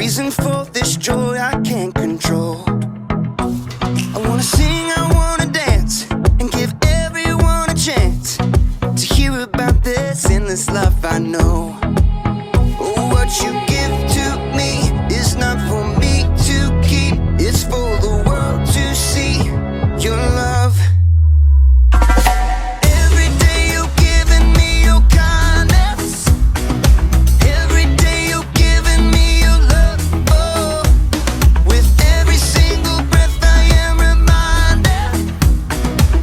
reason for this joy I can't control. I wanna sing, I wanna dance, and give everyone a chance to hear about this endless love I know. Oh, what you give to me is not for me to keep, it's for the world to see your love. Every day you're giving me your kindness, every day you're giving me your love. Oh, with every single breath I am reminded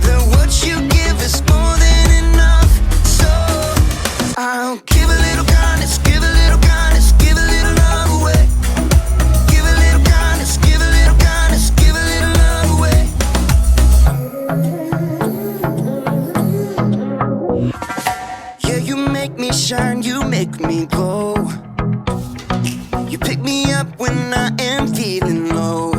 that what you give is more than enough. So I'll give a little kindness, give a little kindness, give a little love away. Give a little kindness, give a little kindness, give a little love away. Yeah, you make me shine, you make me glow. You pick me up when I am feeling low.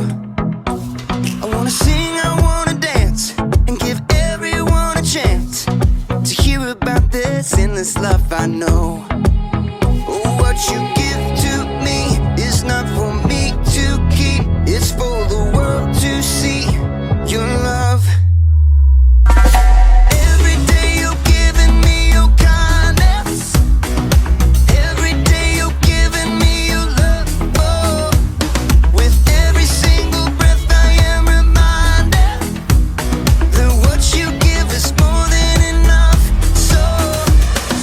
I wanna sing, I wanna dance, and give everyone a chance to hear about this endless love I know. Oh, what you give to me is not for me to keep, it's for the world to see your love. Every day you're giving me your kindness, every day you're giving me your love. Oh, with every single breath I am reminded that what you give is more than enough. So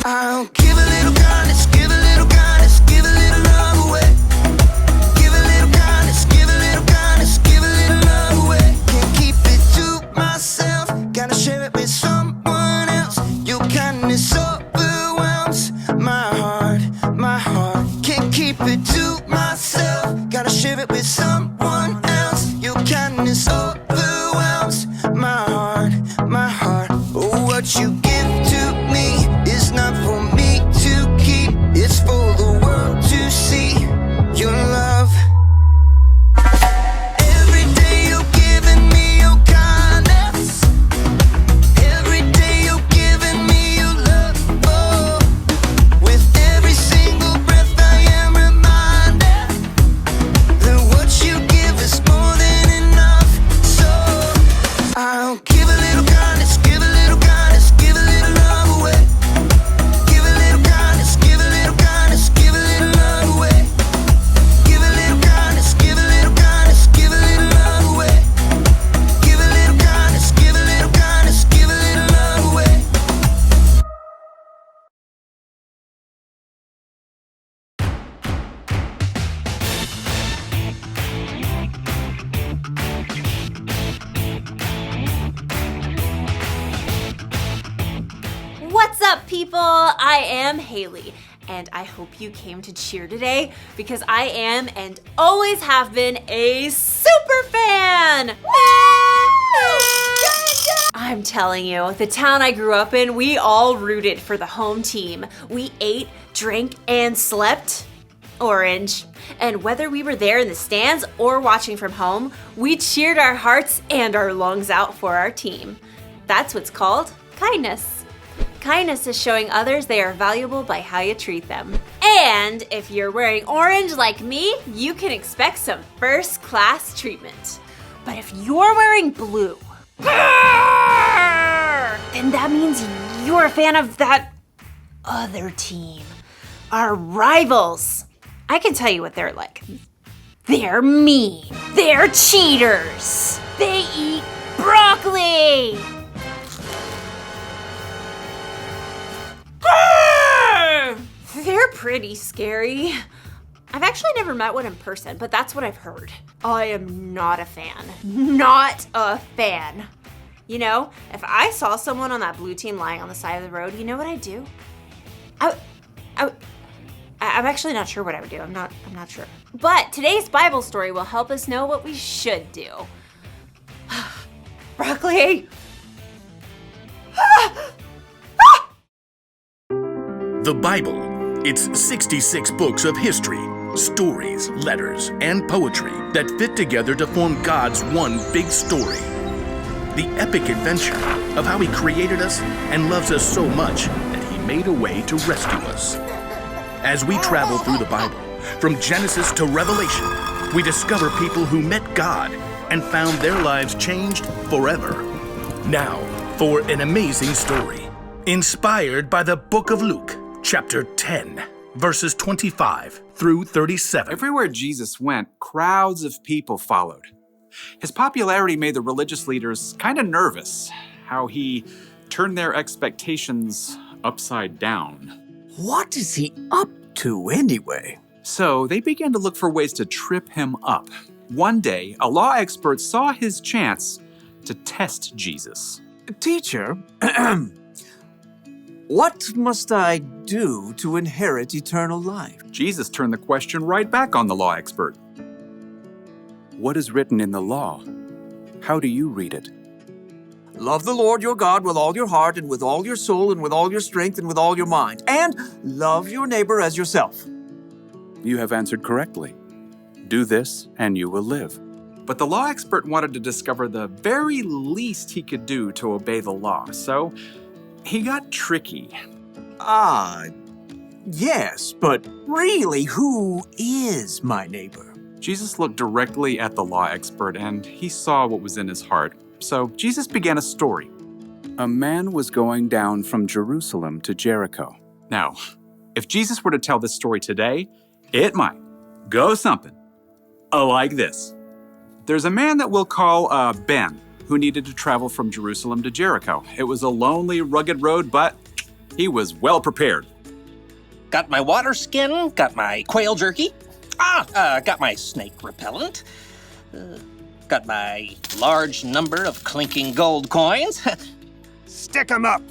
I'll give a little kindness, give a little kindness, give a little love away. Give a little kindness, give a little kindness, give a little love away. Can't keep it to myself, gotta share it with someone else. Your kindness overwhelms my heart, my heart. Can't keep it to myself, gotta share it with someone else. Your kindness overwhelms my heart, my heart. Oh, what you give to me is not for me to keep, it's for the world to see your love. Every day you're giving me your kindness, every day you're giving me your love. Oh, with every single breath I am reminded that what you give is more than enough. So I'll give a little kindness, give a little kindness, give a little love away. Give a little kindness, give a little kindness, give a little love away. Give a little kindness, give a little kindness, give a little love away. Give a little kindness, give a little kindness, give a little love away. What's up, people? I am Haley, and I hope you came to cheer today because I am and always have been a super fan. I'm telling you, the town I grew up in, we all rooted for the home team. We ate, drank, and slept orange. And whether we were there in the stands or watching from home, we cheered our hearts and our lungs out for our team. That's what's called kindness. Kindness is showing others they are valuable by how you treat them. And if you're wearing orange like me, you can expect some first-class treatment. But if you're wearing blue, then that means you're a fan of that other team, our rivals. I can tell you what they're like. They're mean. They're cheaters. They eat broccoli. They're pretty scary. I've actually never met one in person, but that's what I've heard. I am not a fan. Not a fan. You know, if I saw someone on that blue team lying on the side of the road, you know what I'd do? I'm actually not sure what I would do. I'm not sure. But today's Bible story will help us know what we should do. Broccoli. The Bible. It's 66 books of history, stories, letters, and poetry that fit together to form God's one big story. The epic adventure of how He created us and loves us so much that He made a way to rescue us. As we travel through the Bible, From Genesis to Revelation, we discover people who met God and found their lives changed forever. Now, for an amazing story, inspired by the book of Luke, chapter 10, verses 25 through 37. Everywhere Jesus went, crowds of people followed. His popularity made the religious leaders kind of nervous, how he turned their expectations upside down. What is he up to anyway? So they began to look for ways to trip him up. One day, a law expert saw his chance to test Jesus. Teacher, what must I do to inherit eternal life? Jesus turned the question right back on the law expert. What is written in the law? How do you read it? Love the Lord your God with all your heart and with all your soul and with all your strength and with all your mind. And love your neighbor as yourself. You have answered correctly. Do this and you will live. But the law expert wanted to discover the very least he could do to obey the law, so he got tricky. Yes, but really, who is my neighbor? Jesus looked directly at the law expert and he saw what was in his heart. So Jesus began a story. A man was going down from Jerusalem to Jericho. Now, if Jesus were to tell this story today, it might go something like this. There's a man that we'll call Ben, who needed to travel from Jerusalem to Jericho. It was a lonely, rugged road, but he was well prepared. Got my water skin, got my quail jerky, got my snake repellent, got my large number of clinking gold coins. Stick 'em up!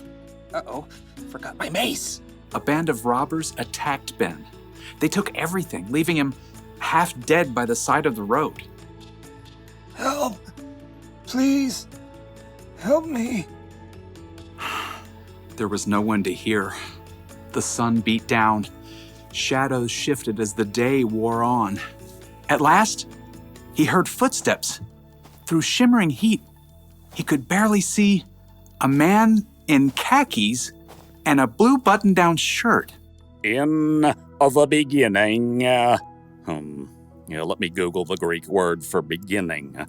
Uh-oh, forgot my mace. A band of robbers attacked Ben. They took everything, leaving him half dead by the side of the road. Help! Please! Help me! There was no one to hear. The sun beat down. Shadows shifted as the day wore on. At last, he heard footsteps. Through shimmering heat, he could barely see a man in khakis and a blue button-down shirt. In the beginning, let me Google the Greek word for beginning.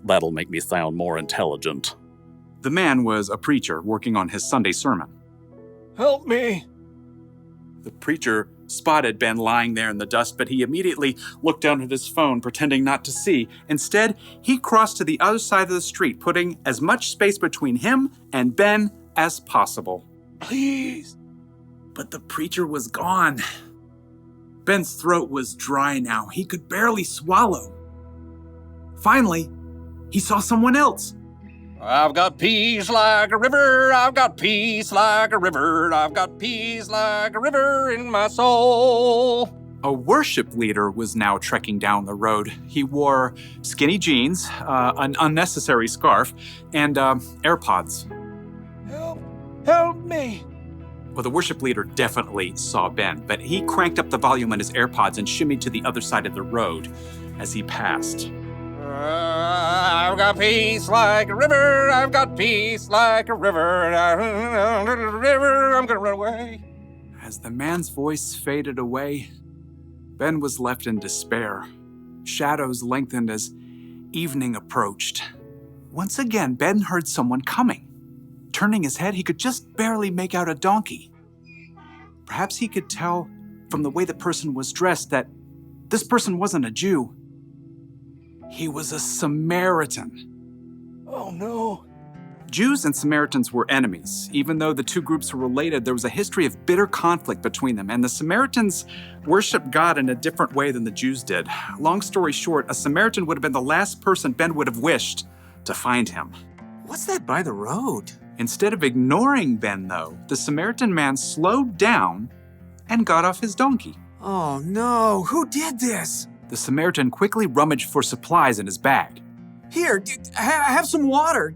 That'll make me sound more intelligent. The man was a preacher working on his Sunday sermon. Help me! The preacher spotted Ben lying there in the dust, but he immediately looked down at his phone, pretending not to see. Instead, he crossed to the other side of the street, putting as much space between him and Ben as possible. Please! But the preacher was gone. Ben's throat was dry now. He could barely swallow. Finally, he saw someone else. I've got peace like a river, I've got peace like a river, I've got peace like a river in my soul. A worship leader was now trekking down the road. He wore skinny jeans, an unnecessary scarf, and AirPods. Help me! Well, the worship leader definitely saw Ben, but he cranked up the volume on his AirPods and shimmied to the other side of the road as he passed. I've got peace like a river, I've got peace like a river, I'm gonna run away. As the man's voice faded away, Ben was left in despair. Shadows lengthened as evening approached. Once again, Ben heard someone coming. Turning his head, he could just barely make out a donkey. Perhaps he could tell from the way the person was dressed that this person wasn't a Jew. He was a Samaritan. Oh no. Jews and Samaritans were enemies. Even though the two groups were related, there was a history of bitter conflict between them, and the Samaritans worshiped God in a different way than the Jews did. Long story short, a Samaritan would have been the last person Ben would have wished to find him. What's that by the road? Instead of ignoring Ben, though, the Samaritan man slowed down and got off his donkey. Oh no, who did this? The Samaritan quickly rummaged for supplies in his bag. Here, have some water.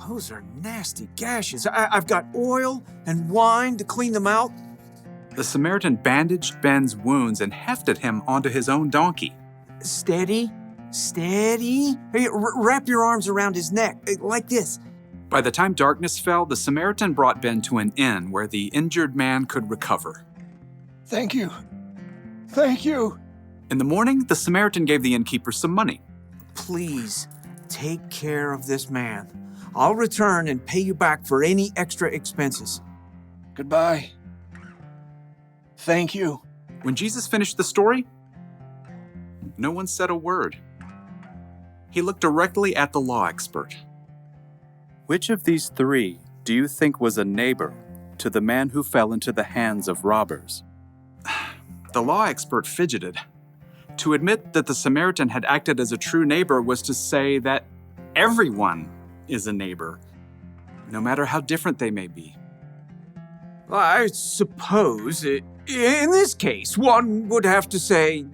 Those are nasty gashes. I've got oil and wine to clean them out. The Samaritan bandaged Ben's wounds and hefted him onto his own donkey. Steady. Hey, wrap your arms around his neck, like this. By the time darkness fell, the Samaritan brought Ben to an inn where the injured man could recover. Thank you. Thank you. In the morning, the Samaritan gave the innkeeper some money. Please, take care of this man. I'll return and pay you back for any extra expenses. Goodbye. Thank you. When Jesus finished the story, no one said a word. He looked directly at the law expert. Which of these three do you think was a neighbor to the man who fell into the hands of robbers? The law expert fidgeted. To admit that the Samaritan had acted as a true neighbor was to say that everyone is a neighbor, no matter how different they may be. I suppose, in this case, one would have to say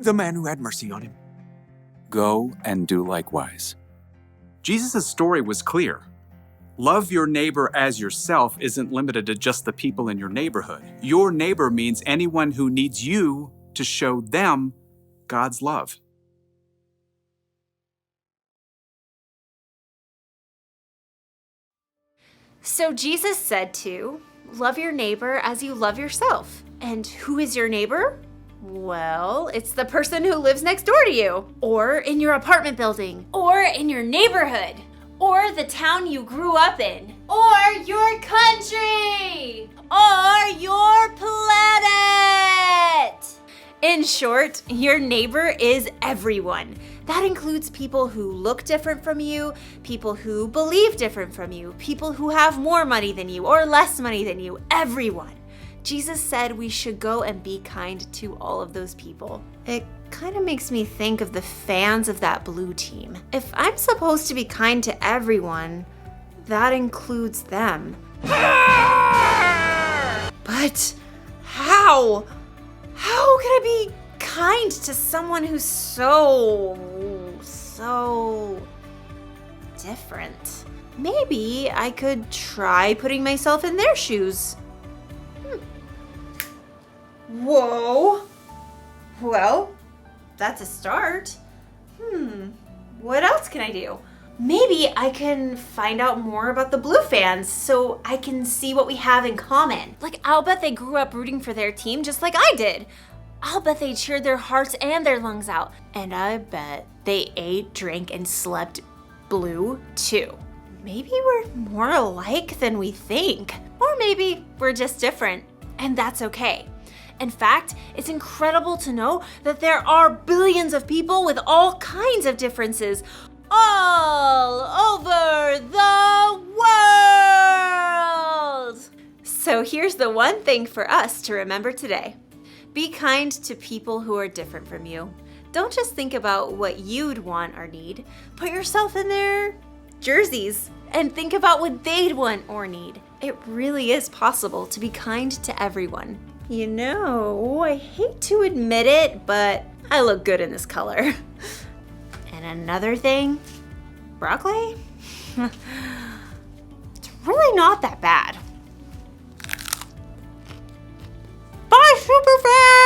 the man who had mercy on him. Go and do likewise. Jesus' story was clear. Love your neighbor as yourself isn't limited to just the people in your neighborhood. Your neighbor means anyone who needs you to show them God's love. So Jesus said to love your neighbor as you love yourself. And who is your neighbor? Well, it's the person who lives next door to you, or in your apartment building, or in your neighborhood, or the town you grew up in, or your country, or your planet. In short, your neighbor is everyone. That includes people who look different from you, people who believe different from you, people who have more money than you or less money than you, everyone. Jesus said we should go and be kind to all of those people. It kind of makes me think of the fans of that blue team. If I'm supposed to be kind to everyone, that includes them. But how? How can I be kind to someone who's so different? Maybe I could try putting myself in their shoes. Whoa. Well, that's a start. What else can I do? Maybe I can find out more about the Blue fans so I can see what we have in common. Like, I'll bet they grew up rooting for their team just like I did. I'll bet they cheered their hearts and their lungs out. And I bet they ate, drank, and slept blue too. Maybe we're more alike than we think. Or maybe we're just different. And that's okay. In fact, it's incredible to know that there are billions of people with all kinds of differences all over the world. So here's the one thing for us to remember today. Be kind to people who are different from you. Don't just think about what you'd want or need. Put yourself in their jerseys and think about what they'd want or need. It really is possible to be kind to everyone. You know, I hate to admit it, but I look good in this color. And another thing, broccoli? It's really not that bad. Bye, SuperFan!